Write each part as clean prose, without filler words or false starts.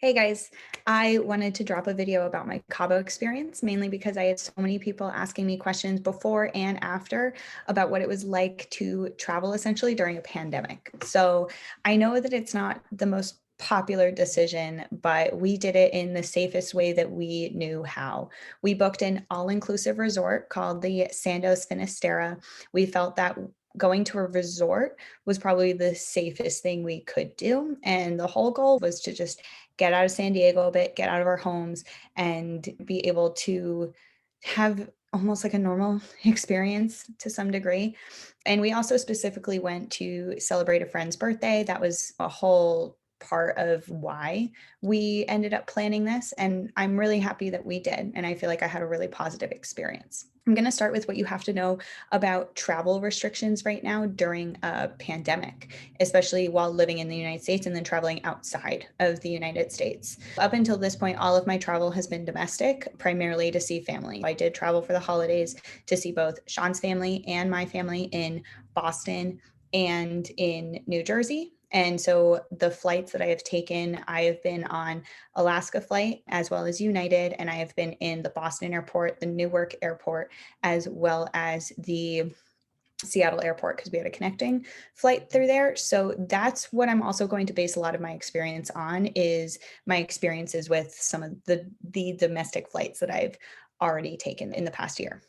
Hey guys, I wanted to drop a video about my Cabo experience, mainly because I had so many people asking me questions before and after about what it was like to travel essentially during a pandemic. So I know that it's not the most popular decision, but we did it in the safest way that we knew how. We booked an all-inclusive resort called the Sandos Finisterre. We felt that going to a resort was probably the safest thing we could do. And the whole goal was to just get out of San Diego a bit, get out of our homes, and be able to have almost like a normal experience to some degree. And we also specifically went to celebrate a friend's birthday. That was a whole part of why we ended up planning this. And I'm really happy that we did. And I feel like I had a really positive experience. I'm going to start with what you have to know about travel restrictions right now during a pandemic, especially while living in the United States and then traveling outside of the United States. Up until this point, all of my travel has been domestic, primarily to see family. I did travel for the holidays to see both Sean's family and my family in Boston and in New Jersey. And so the flights that I have taken, I have been on Alaska flight as well as United, and I have been in the Boston airport, the Newark airport, as well as the Seattle airport because we had a connecting flight through there. So that's what I'm also going to base a lot of my experience on is my experiences with some of the domestic flights that I've already taken in the past year.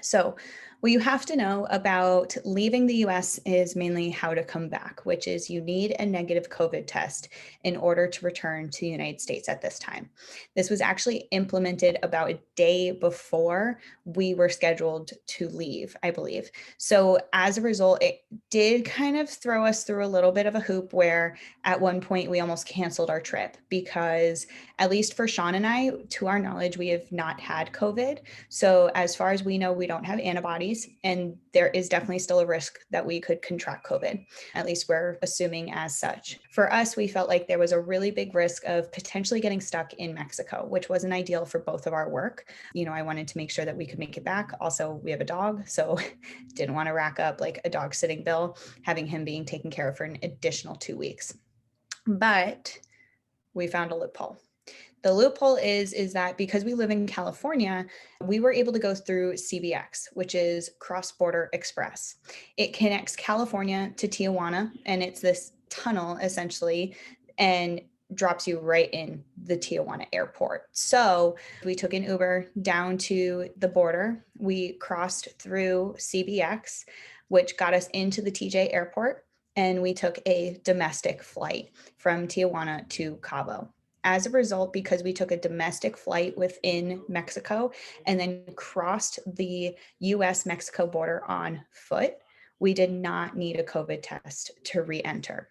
So, what you have to know about leaving the US is mainly how to come back, which is you need a negative COVID test in order to return to the United States at this time. This was actually implemented about a day before we were scheduled to leave, I believe. So, as a result, it did kind of throw us through a little bit of a hoop where at one point we almost canceled our trip because, at least for Sean and I, to our knowledge, we have not had COVID. So, as far as we know, we don't have antibodies, and there is definitely still a risk that we could contract COVID. At least we're assuming as such. For us, we felt like there was a really big risk of potentially getting stuck in Mexico, which wasn't ideal for both of our work. I wanted to make sure that we could make it back. Also, we have a dog, so didn't want to rack up like a dog sitting bill, having him being taken care of for an additional 2 weeks. But we found a loophole. The loophole is that because we live in California, we were able to go through CBX, which is Cross Border Express. It connects California to Tijuana, and it's this tunnel essentially, and drops you right in the Tijuana airport. So we took an Uber down to the border. We crossed through CBX, which got us into the TJ airport, and we took a domestic flight from Tijuana to Cabo. As a result, because we took a domestic flight within Mexico and then crossed the US Mexico border on foot, we did not need a COVID test to re enter.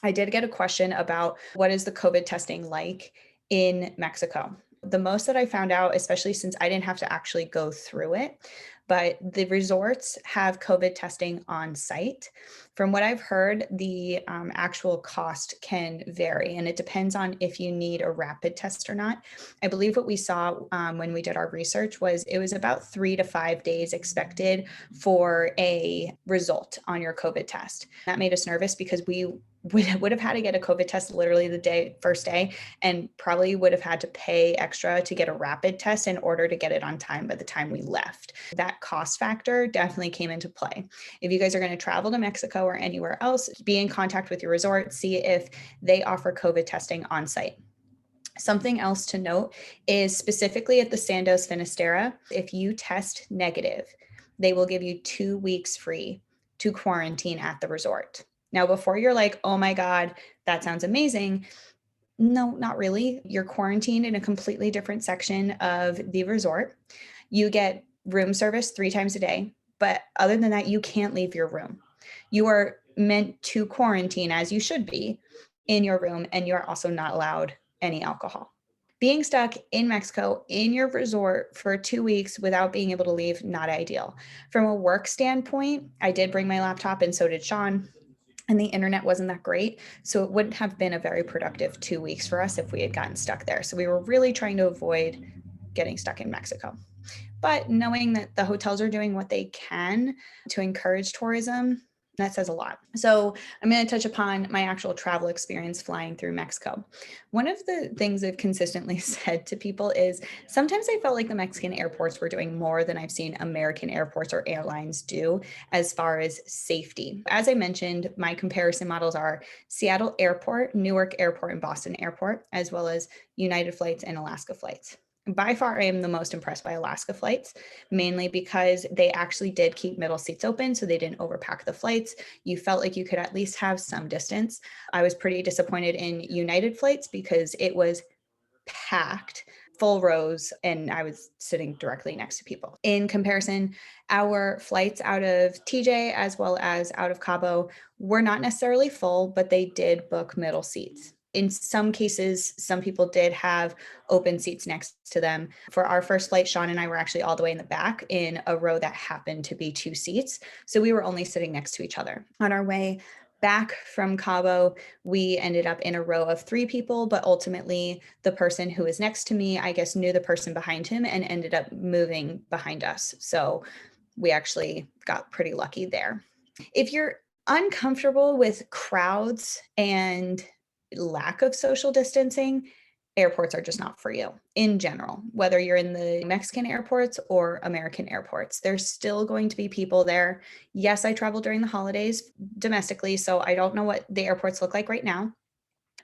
I did get a question about what is the COVID testing like in Mexico. The most that I found out, especially since I didn't have to actually go through it, but the resorts have COVID testing on site. From what I've heard, the actual cost can vary, and it depends on if you need a rapid test or not. I believe what we saw when we did our research was it was about 3 to 5 days expected for a result on your COVID test. That made us nervous because we would have had to get a COVID test literally the first day, and probably would have had to pay extra to get a rapid test in order to get it on time by the time we left. That cost factor definitely came into play. If you guys are going to travel to Mexico or anywhere else, be in contact with your resort, see if they offer COVID testing on site. Something else to note is specifically at the Sandos Finisterre, if you test negative, they will give you 2 weeks free to quarantine at the resort. Now, before you're like, oh my God, that sounds amazing. No, not really. You're quarantined in a completely different section of the resort. You get room service 3 times a day, but other than that, you can't leave your room. You are meant to quarantine as you should be in your room, and you're also not allowed any alcohol. Being stuck in Mexico in your resort for 2 weeks without being able to leave, not ideal. From a work standpoint, I did bring my laptop and so did Sean, and the internet wasn't that great. So it wouldn't have been a very productive 2 weeks for us if we had gotten stuck there. So we were really trying to avoid getting stuck in Mexico. But knowing that the hotels are doing what they can to encourage tourism, That says a lot. So I'm going to touch upon my actual travel experience flying through Mexico. One of the things I've consistently said to people is sometimes I felt like the Mexican airports were doing more than I've seen American airports or airlines do as far as safety. As I mentioned, my comparison models are Seattle Airport, Newark Airport, and Boston Airport, as well as United flights and Alaska flights. By far, I am the most impressed by Alaska flights, mainly because they actually did keep middle seats open, so they didn't overpack the flights. You felt like you could at least have some distance. I was pretty disappointed in United flights because it was packed, full rows, and I was sitting directly next to people. In comparison, our flights out of TJ as well as out of Cabo were not necessarily full, but they did book middle seats. In some cases, some people did have open seats next to them. For our first flight, Sean and I were actually all the way in the back in a row that happened to be 2 seats. So we were only sitting next to each other. On our way back from Cabo, we ended up in a row of 3 people, but ultimately the person who was next to me, I guess, knew the person behind him and ended up moving behind us. So we actually got pretty lucky there. If you're uncomfortable with crowds and lack of social distancing, airports are just not for you in general. Whether you're in the Mexican airports or American airports, there's still going to be people there. Yes, I travel during the holidays domestically, so I don't know what the airports look like right now.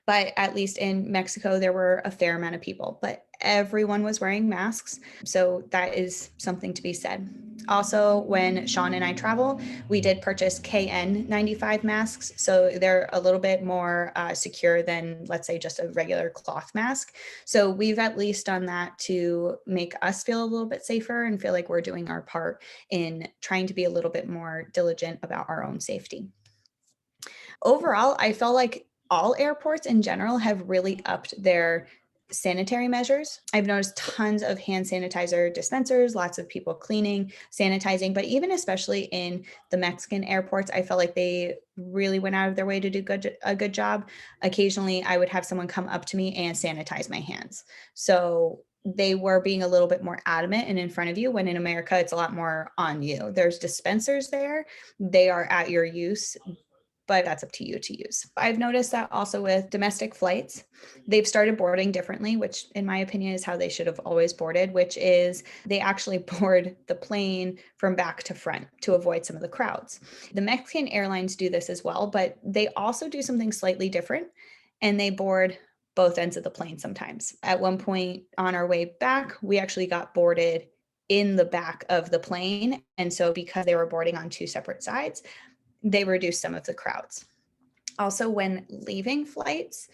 But at least in Mexico, there were a fair amount of people, but everyone was wearing masks. So that is something to be said. Also, when Sean and I travel, we did purchase KN95 masks. So they're a little bit more secure than, let's say, just a regular cloth mask. So we've at least done that to make us feel a little bit safer and feel like we're doing our part in trying to be a little bit more diligent about our own safety. Overall, I felt like all airports in general have really upped their sanitary measures. I've noticed tons of hand sanitizer dispensers, lots of people cleaning, sanitizing, but even especially in the Mexican airports, I felt like they really went out of their way to do a good job. Occasionally, I would have someone come up to me and sanitize my hands. So they were being a little bit more adamant and in front of you, when in America, it's a lot more on you. There's dispensers there. They are at your use, but that's up to you to use. I've noticed that also with domestic flights, they've started boarding differently, which in my opinion is how they should have always boarded, which is they actually board the plane from back to front to avoid some of the crowds. The Mexican airlines do this as well, but they also do something slightly different, and they board both ends of the plane sometimes. At one point on our way back, we actually got boarded in the back of the plane. And so because they were boarding on 2 separate sides, they reduced some of the crowds. Also, when leaving flights,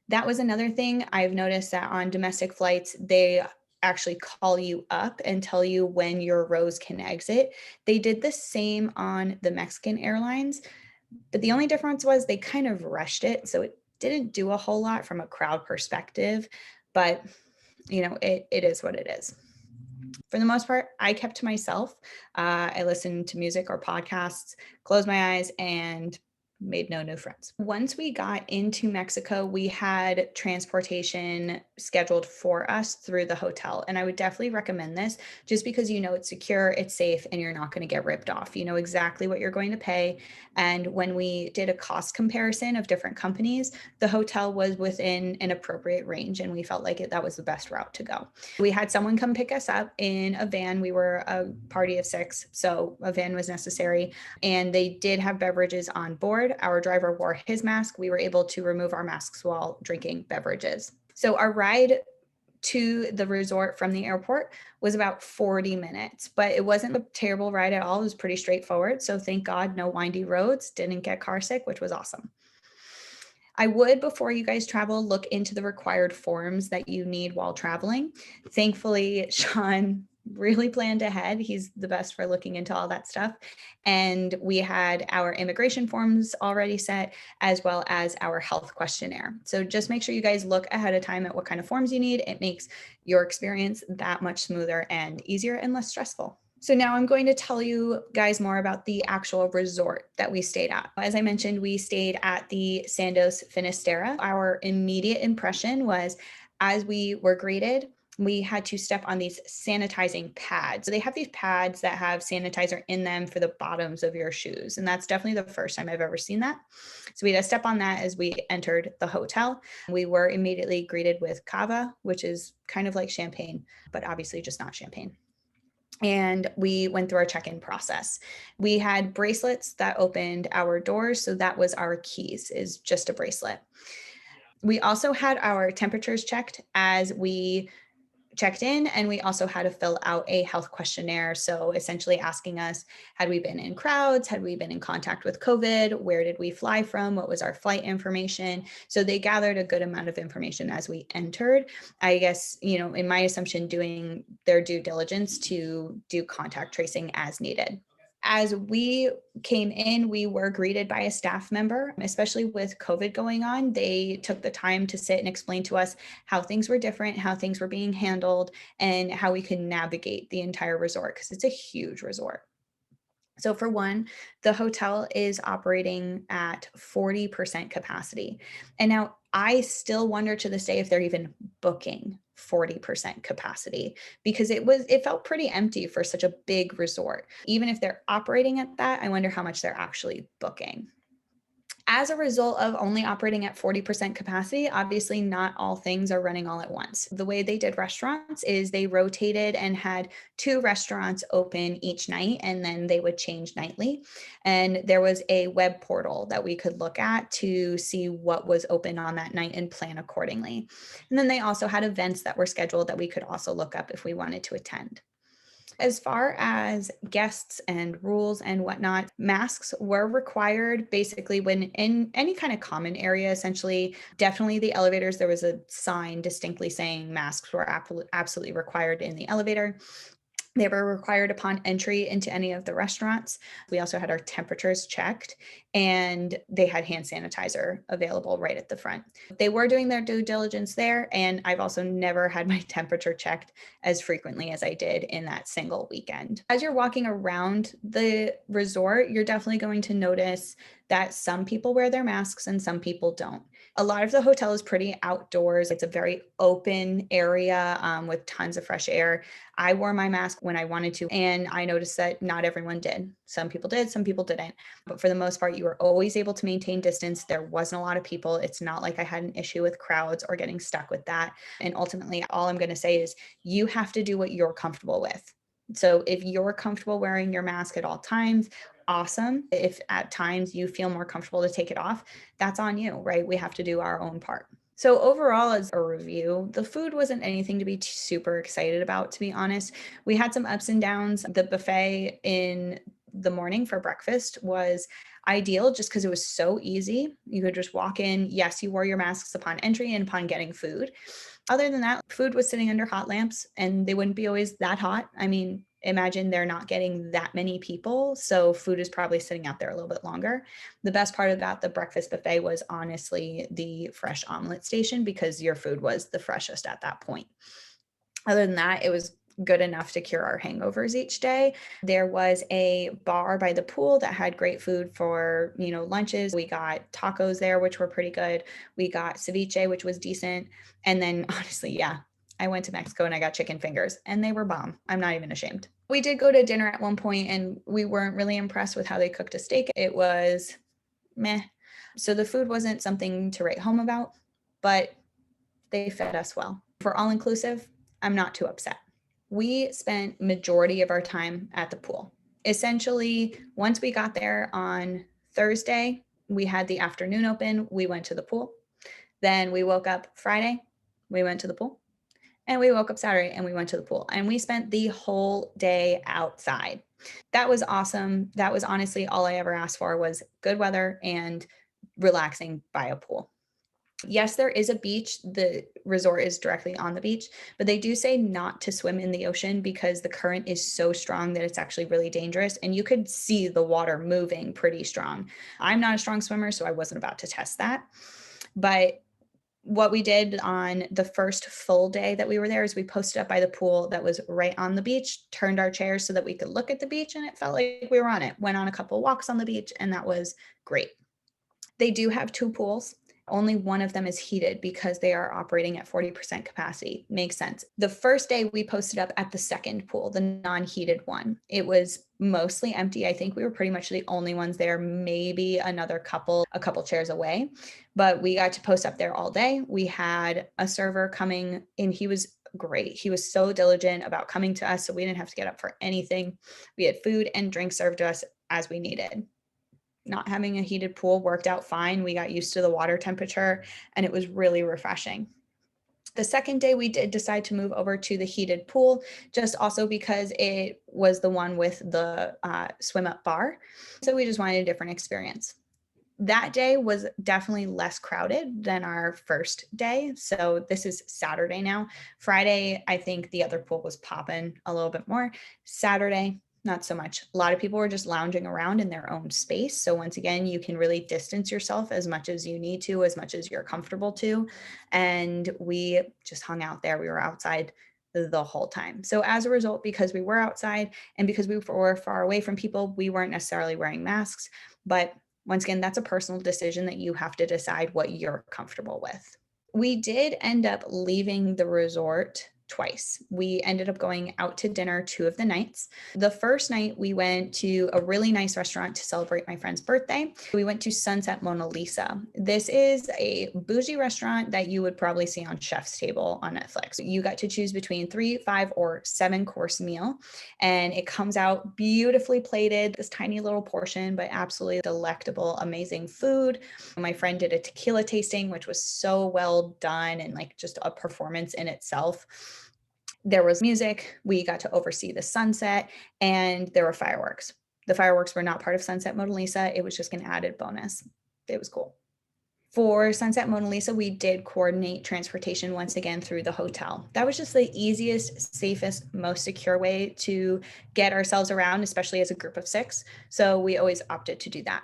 that was another thing. I've noticed that on domestic flights, they actually call you up and tell you when your rows can exit. They did the same on the Mexican airlines, but the only difference was they kind of rushed it. So it didn't do a whole lot from a crowd perspective, but it is what it is. For the most part, I kept to myself. I listened to music or podcasts, closed my eyes, and made no new friends. Once we got into Mexico, we had transportation scheduled for us through the hotel. And I would definitely recommend this just because it's secure, it's safe, and you're not going to get ripped off. You know exactly what you're going to pay. And when we did a cost comparison of different companies, the hotel was within an appropriate range, and we felt like that was the best route to go. We had someone come pick us up in a van. We were a party of 6, so a van was necessary. And they did have beverages on board. Our driver wore his mask. We were able to remove our masks while drinking beverages. So our ride to the resort from the airport was about 40 minutes, but it wasn't a terrible ride at all. It was pretty straightforward. So thank God, no windy roads, didn't get car sick, which was awesome. I would, before you guys travel, look into the required forms that you need while traveling. Thankfully, Sean really planned ahead. He's the best for looking into all that stuff. And we had our immigration forms already set, as well as our health questionnaire. So just make sure you guys look ahead of time at what kind of forms you need. It makes your experience that much smoother and easier and less stressful. So now I'm going to tell you guys more about the actual resort that we stayed at. As I mentioned, we stayed at the Sandos Finisterre. Our immediate impression was, as we were greeted, we had to step on these sanitizing pads. So they have these pads that have sanitizer in them for the bottoms of your shoes. And that's definitely the first time I've ever seen that. So we had to step on that as we entered the hotel. We were immediately greeted with cava, which is kind of like champagne, but obviously just not champagne. And we went through our check-in process. We had bracelets that opened our doors. So that was our keys, is just a bracelet. We also had our temperatures checked as we checked in, and we also had to fill out a health questionnaire. So essentially asking us, had we been in crowds? Had we been in contact with COVID? Where did we fly from? What was our flight information? So they gathered a good amount of information as we entered. I guess, in my assumption, doing their due diligence to do contact tracing as needed. As we came in, we were greeted by a staff member, especially with COVID going on. They took the time to sit and explain to us how things were different, how things were being handled, and how we could navigate the entire resort because it's a huge resort. So, for one, the hotel is operating at 40% capacity. And now I still wonder to this day if they're even booking 40% capacity because it felt pretty empty for such a big resort. Even if they're operating at that, I wonder how much they're actually booking. As a result of only operating at 40% capacity, obviously not all things are running all at once. The way they did restaurants is they rotated and had two restaurants open each night, and then they would change nightly. And there was a web portal that we could look at to see what was open on that night and plan accordingly. And then they also had events that were scheduled that we could also look up if we wanted to attend. As far as guests and rules and whatnot, masks were required basically when in any kind of common area, essentially. Definitely the elevators, there was a sign distinctly saying masks were absolutely required in the elevator. They were required upon entry into any of the restaurants. We also had our temperatures checked, and they had hand sanitizer available right at the front. They were doing their due diligence there, and I've also never had my temperature checked as frequently as I did in that single weekend. As you're walking around the resort, you're definitely going to notice that some people wear their masks and some people don't. A lot of the hotel is pretty outdoors. It's a very open area with tons of fresh air. I wore my mask when I wanted to, and I noticed that not everyone did. Some people did, some people didn't. But for the most part, you were always able to maintain distance. There wasn't a lot of people. It's not like I had an issue with crowds or getting stuck with that. And ultimately, all I'm going to say is you have to do what you're comfortable with. So if you're comfortable wearing your mask at all times, awesome. If at times you feel more comfortable to take it off, that's on you, right? We have to do our own part. So overall, as a review, the food wasn't anything to be super excited about, to be honest. We had some ups and downs. The buffet in the morning for breakfast was ideal just because it was so easy. You could just walk in. Yes, you wore your masks upon entry and upon getting food. Other than that, food was sitting under hot lamps and they wouldn't be always that hot. I mean, imagine they're not getting that many people. So food is probably sitting out there a little bit longer. The best part about the breakfast buffet was honestly the fresh omelet station because your food was the freshest at that point. Other than that, it was good enough to cure our hangovers each day. There was a bar by the pool that had great food for, lunches. We got tacos there, which were pretty good. We got ceviche, which was decent. And then honestly, yeah, I went to Mexico and I got chicken fingers and they were bomb. I'm not even ashamed. We did go to dinner at one point and we weren't really impressed with how they cooked a steak. It was meh. So the food wasn't something to write home about, but they fed us well. For all inclusive, I'm not too upset. We spent majority of our time at the pool. Essentially, once we got there on Thursday, we had the afternoon open, we went to the pool. Then we woke up Friday, we went to the pool. And we woke up Saturday and we went to the pool. And we spent the whole day outside. That was awesome. That was honestly all I ever asked for was good weather and relaxing by a pool. Yes, there is a beach. The resort is directly on the beach, but they do say not to swim in the ocean because the current is so strong that it's actually really dangerous. And you could see the water moving pretty strong. I'm not a strong swimmer, so I wasn't about to test that. But what we did on the first full day that we were there is we posted up by the pool that was right on the beach, turned our chairs so that we could look at the beach, and it felt like we were on it. Went on a couple walks on the beach, and that was great. They do have two pools. Only one of them is heated because they are operating at 40% capacity. Makes sense. The first day we posted up at the second pool, the non-heated one. It was mostly empty. I think we were pretty much the only ones there, maybe another couple, a couple chairs away, but we got to post up there all day. We had a server coming in. He was great. He was so diligent about coming to us, so we didn't have to get up for anything. We had food and drinks served to us as we needed. Not having a heated pool worked out fine. We got used to the water temperature and it was really refreshing. The second day, we did decide to move over to the heated pool, just also because it was the one with the swim up bar. So we just wanted a different experience. That day was definitely less crowded than our first day. So this is Saturday now. Friday, I think the other pool was popping a little bit more. Saturday, not so much. A lot of people were just lounging around in their own space. So once again, you can really distance yourself as much as you need to, as much as you're comfortable to. And we just hung out there. We were outside the whole time. So as a result, because we were outside and because we were far away from people, we weren't necessarily wearing masks. But once again, that's a personal decision that you have to decide what you're comfortable with. We did end up leaving the resort twice. We ended up going out to dinner 2 of the nights. The first night, we went to a really nice restaurant to celebrate my friend's birthday. We went to Sunset Mona Lisa. This is a bougie restaurant that you would probably see on Chef's Table on Netflix. You got to choose between 3, 5, or 7 course meal, and it comes out beautifully plated, this tiny little portion, but absolutely delectable, amazing food. My friend did a tequila tasting, which was so well done and like just a performance in itself. There was music. We got to oversee the sunset and there were fireworks. The fireworks were not part of Sunset Mona Lisa. It was just an added bonus. It was cool. For Sunset Mona Lisa, we did coordinate transportation once again through the hotel. That was just the easiest, safest, most secure way to get ourselves around, especially as a group of 6. So we always opted to do that.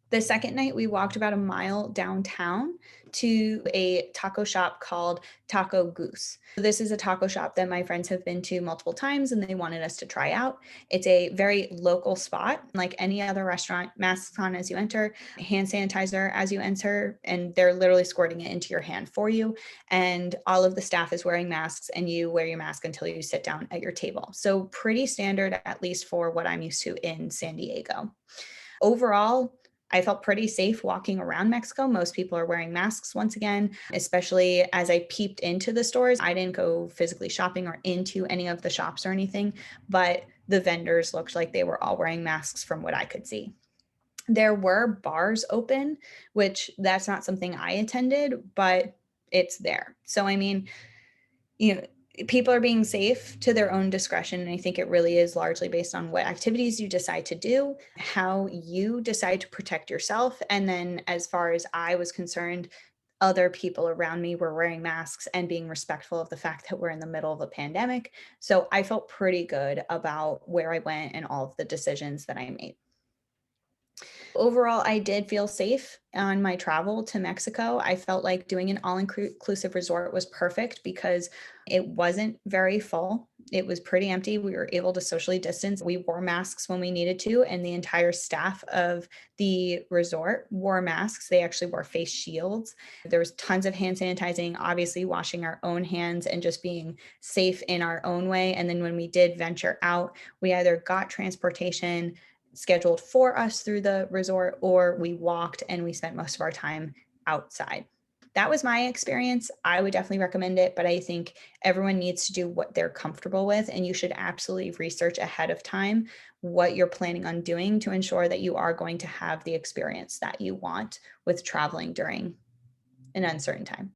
The second night, we walked about a mile downtown to a taco shop called Taco Goose. This is a taco shop that my friends have been to multiple times and they wanted us to try out. It's a very local spot, like any other restaurant, masks on as you enter, hand sanitizer as you enter, and they're literally squirting it into your hand for you. And all of the staff is wearing masks and you wear your mask until you sit down at your table. So pretty standard, at least for what I'm used to in San Diego. Overall, I felt pretty safe walking around Mexico. Most people are wearing masks once again, especially as I peeped into the stores. I didn't go physically shopping or into any of the shops or anything, but the vendors looked like they were all wearing masks from what I could see. There were bars open, which that's not something I attended, but it's there. So, I mean, you know, people are being safe to their own discretion. And I think it really is largely based on what activities you decide to do, how you decide to protect yourself. And then, as far as I was concerned, other people around me were wearing masks and being respectful of the fact that we're in the middle of a pandemic. So I felt pretty good about where I went and all of the decisions that I made. Overall, I did feel safe on my travel to Mexico. I felt like doing an all-inclusive resort was perfect because it wasn't very full. It was pretty empty. We were able to socially distance. We wore masks when we needed to, and the entire staff of the resort wore masks. They actually wore face shields. There was tons of hand sanitizing, obviously washing our own hands and just being safe in our own way. And then when we did venture out, we either got transportation scheduled for us through the resort, or we walked and we spent most of our time outside. That was my experience. I would definitely recommend it, but I think everyone needs to do what they're comfortable with, and you should absolutely research ahead of time what you're planning on doing to ensure that you are going to have the experience that you want with traveling during an uncertain time.